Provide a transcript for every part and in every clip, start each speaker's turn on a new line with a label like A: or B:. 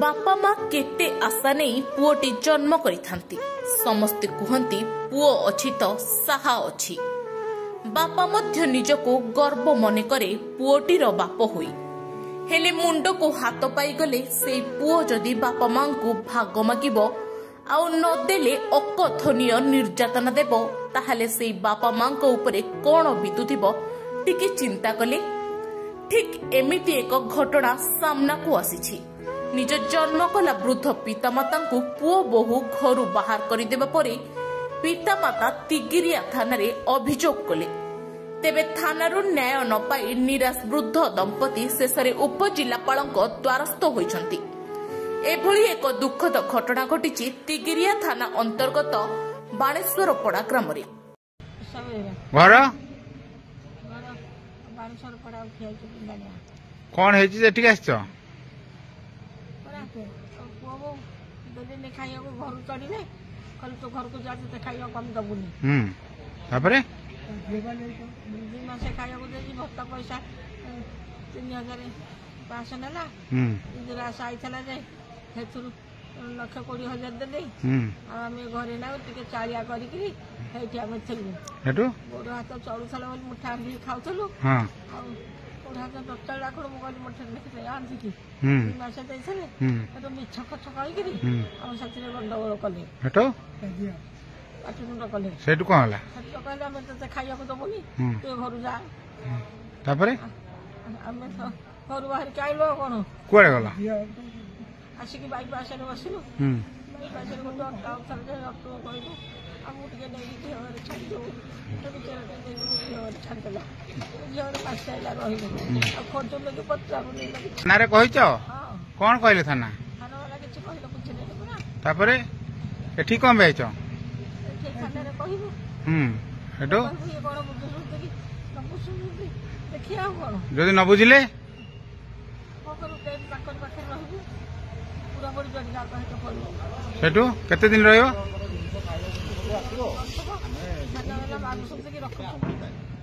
A: बापा माँ केते आशा नहीं पुओटी जन्म करिथांती। समस्ते कुहंती पुओ अछि तो साहा अछि। बापा मध्य निजको गर्व मने करे पुओटीर बाप होई। हेले मुंड को हाथ पाई गले से पुओ जदि बापा माँ को भाग मागिबो आउ नदेले अकथनीय निर्यातना देबो ताहले से बापा माँ को ऊपर कोन बितुथिबो टिके चिंता कले। ठीक एमिति एक घटना सामना को आसीछि। निज जन्म कला वृद्ध पितामाता को पुओ बहु घर बाहर करदेबा परे पितामाता तिगिरिया थाना रे अभियोग कले। तेबे थानारू न्याय न पाई निराश वृद्ध दंपति शेषरे उपजिलापालଙ୍କ द्वारस्थ होइछंती। एभली एक दुखद घटना घटिछि तिगिरिया थाना अंतर्गत बाणेश्वर पड़ा ग्राम रे।
B: घर कौन है जे ठीक आछो
C: खाइया घर चढ़िले कल तो घर को जाते खाइया कम दबुनी
B: तापरे
C: मासे खाइया देगी भत्ता पैसा 3,500 नेला इंदिरा आशा आईला जे हेतुर 1,20,000 देले आम घरे ना टिके चालिया करिकरी हेठी आमे थिलु
B: हेटु
C: गोड़ हाथ चलुथला बोली मुठा आंधी खाउथलु
B: हां
C: आ गोड़ हाथ डॉक्टर लाखड़ मोबाइल मुठा लेके आंधी की मासे दैछले तो मिछ कथ कहिकरी हम सचरे गंडगोल कले
B: हेटु
C: पाठमुंड कले
B: सेटु कोन हला
C: सेटु कहले हम तो खाइया को दबोनी तू घर जा
B: तापरे
C: हम घर बाहर काइलो कोन
B: कोड़े गला
C: आसिक बाईपास रे बसिलु बाईपास रे गोटे डॉक्टर जे डॉक्टर कहलु हम टिके नै घर छाड़ी दो तो बिचारा छाड़ देला घर पास आइला रहिलो आ खोज लगे पत्ता बने लगे
B: थाना रे कहिचो
C: हां
B: कोन कहले थाना
C: थाना वाला किछ कहलो कुछ नै पुरा
B: तापरे एठी कोन बेचो
C: एठी थाना रे कहिबो
B: हेटो
C: ये कोन बुझु कि न बुझु देखिया कोन
B: जदी न बुझिले
C: को करू ते पाकर पाकर रहबो पूरा बड़ी जड़ी जा कहे तो पड़ो
B: सेटू केते दिन रहयो
C: थाना वाला बाबू सब के रखो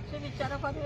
C: से विचार करे